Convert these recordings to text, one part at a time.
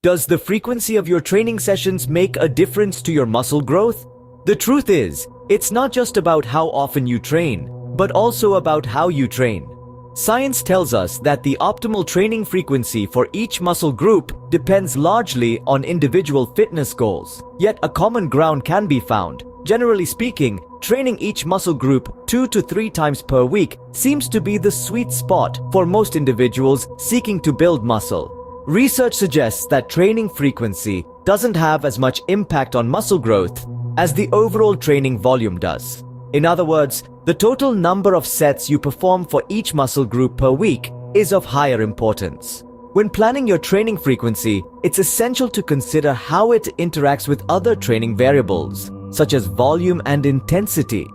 Does the frequency of your training sessions make a difference to your muscle growth? The truth is, it's not just about how often you train, but also about how you train. Science tells us that the optimal training frequency for each muscle group depends largely on individual fitness goals. Yet a common ground can be found. Generally speaking, training each muscle group 2 to 3 times per week seems to be the sweet spot for most individuals seeking to build muscle. Research suggests that training frequency doesn't have as much impact on muscle growth as the overall training volume does. In other words, the total number of sets you perform for each muscle group per week is of higher importance. When planning your training frequency, it's essential to consider how it interacts with other training variables, such as volume and intensity.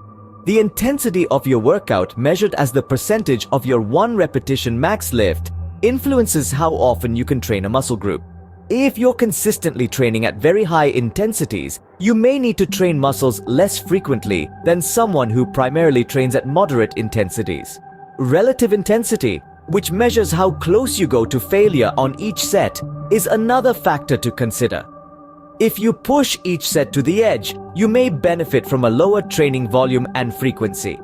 The intensity of your workout, measured as the percentage of your 1 repetition max lift, influences how often you can train a muscle group. If you're consistently training at very high intensities, you may need to train muscles less frequently than someone who primarily trains at moderate intensities. Relative intensity, which measures how close you go to failure on each set, is another factor to consider. If you push each set to the edge, you may benefit from a lower training volume and frequency.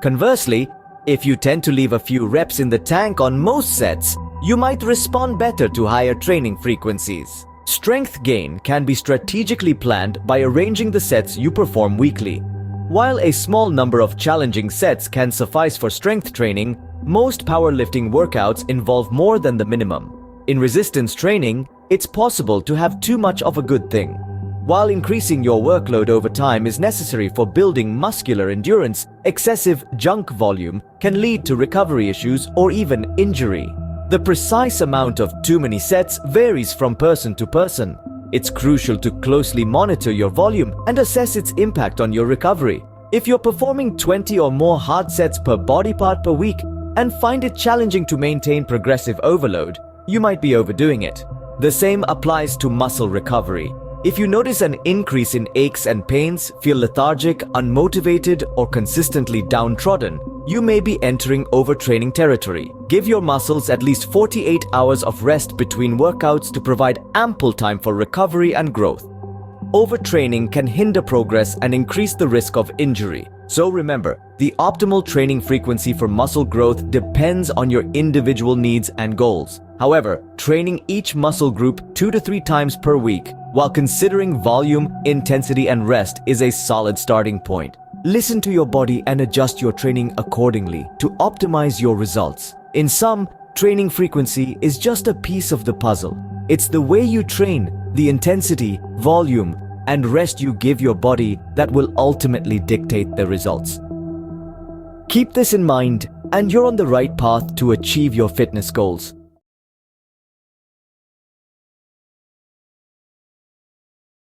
Conversely, if you tend to leave a few reps in the tank on most sets, you might respond better to higher training frequencies. Strength gain can be strategically planned by arranging the sets you perform weekly. While a small number of challenging sets can suffice for strength training, most powerlifting workouts involve more than the minimum. In resistance training, it's possible to have too much of a good thing. While increasing your workload over time is necessary for building muscular endurance, excessive junk volume can lead to recovery issues or even injury. The precise amount of too many sets varies from person to person. It's crucial to closely monitor your volume and assess its impact on your recovery. If you're performing 20 or more hard sets per body part per week and find it challenging to maintain progressive overload, you might be overdoing it. The same applies to muscle recovery. If you notice an increase in aches and pains, feel lethargic, unmotivated, or consistently downtrodden, you may be entering overtraining territory. Give your muscles at least 48 hours of rest between workouts to provide ample time for recovery and growth. Overtraining can hinder progress and increase the risk of injury. So remember, the optimal training frequency for muscle growth depends on your individual needs and goals. However, training each muscle group 2 to 3 times per week, while considering volume, intensity, and rest, is a solid starting point. Listen to your body and adjust your training accordingly to optimize your results. In sum, training frequency is just a piece of the puzzle. It's the way you train, the intensity, volume, and rest you give your body that will ultimately dictate the results. Keep this in mind, and you're on the right path to achieve your fitness goals.